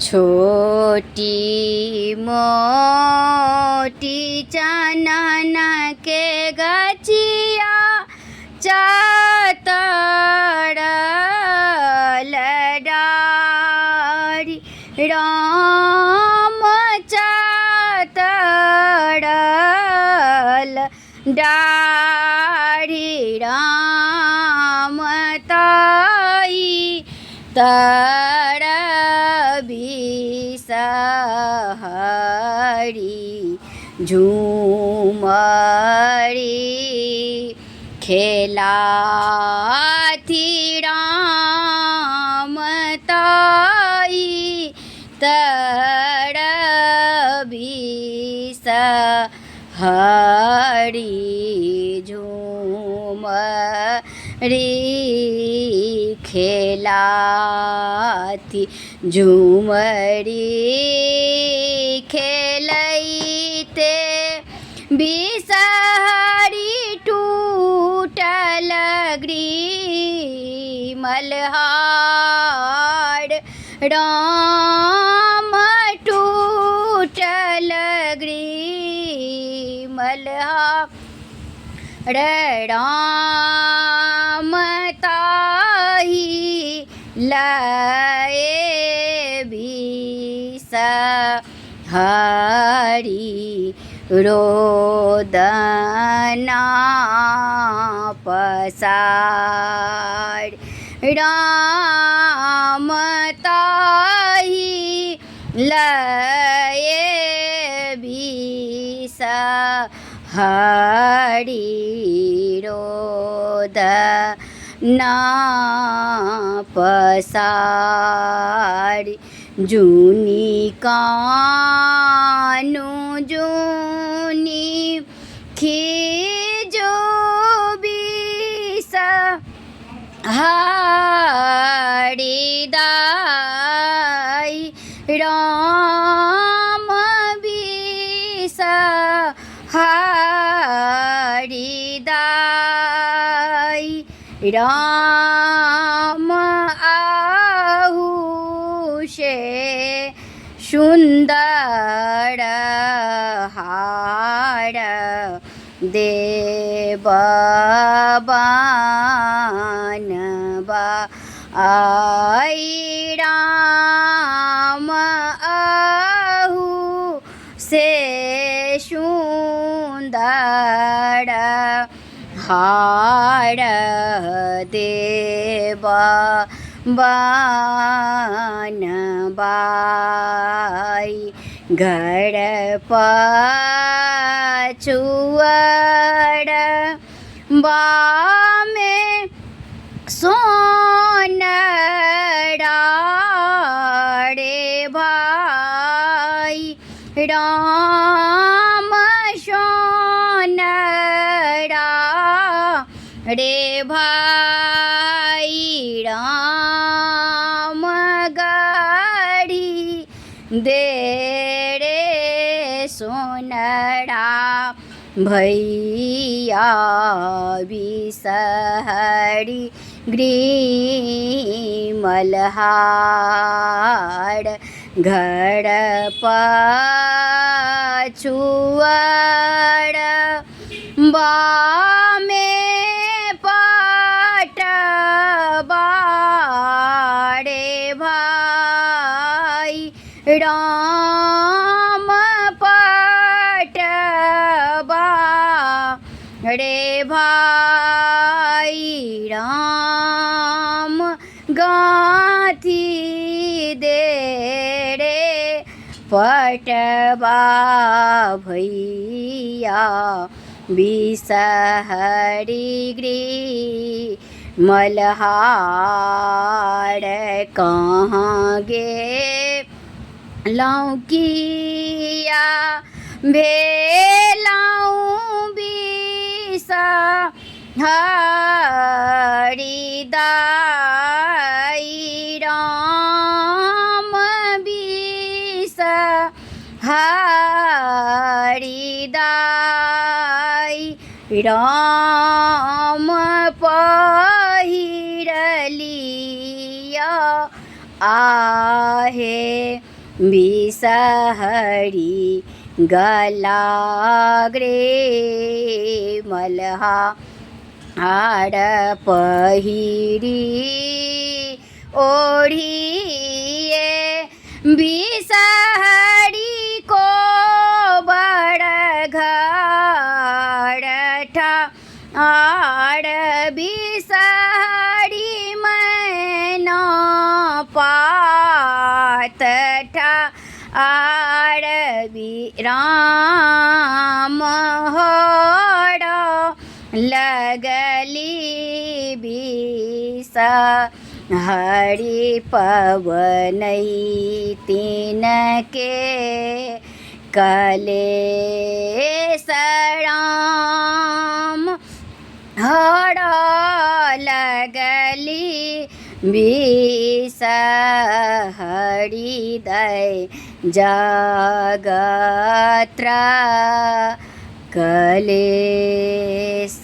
छोटी मोटी चानन के गचिया चातर डारी राम चातर डारी राम ताई तर बिसहरी झूमरी खेलाथी राम ताई तर बिसहरी झूमरी खेलाथी झूमरी खेलैते बिसहरी टूटल मल्हार राम टूटल मल्हार राम ताही लए बिसहरी रोदना पसार राम ताही लए बिसहरी रोदना पसार जूनी कानू जूनी खीजो बिसहरी दाई राम बिसहरी दाई राम आहू से सुंदर हार देवबानबा आई राम आहू से सुंदर हार देवबानबाई घर पछुअर बामे सोनरा रे भाई राम सोनरा रे भाई राम गाड़ी दे रे सोनरा भैया बिसहरी मल्हार घर पछुअर बामे पटबारे भाई राम पटबा रे भाई राम गाथी दे रे पटबा भैया बिसहरी मल्हार कहाँ गे लौकिया भेलाऊँ बिसहरी दाई राम बिसहरी दाई राम पहिरलिया आहे વિસહરી ગલાગ્રે મલ્હા હાડ પહેરી ઓઢીએ વિસહરી કો બળઘડઠા આડ વિસહરી મેનો પાતઠા આડ રામ હોડ लगली बिसहरी पवनई तीन के कलेसराम हड़ लगली बिसहरी दय जगत्र कलेस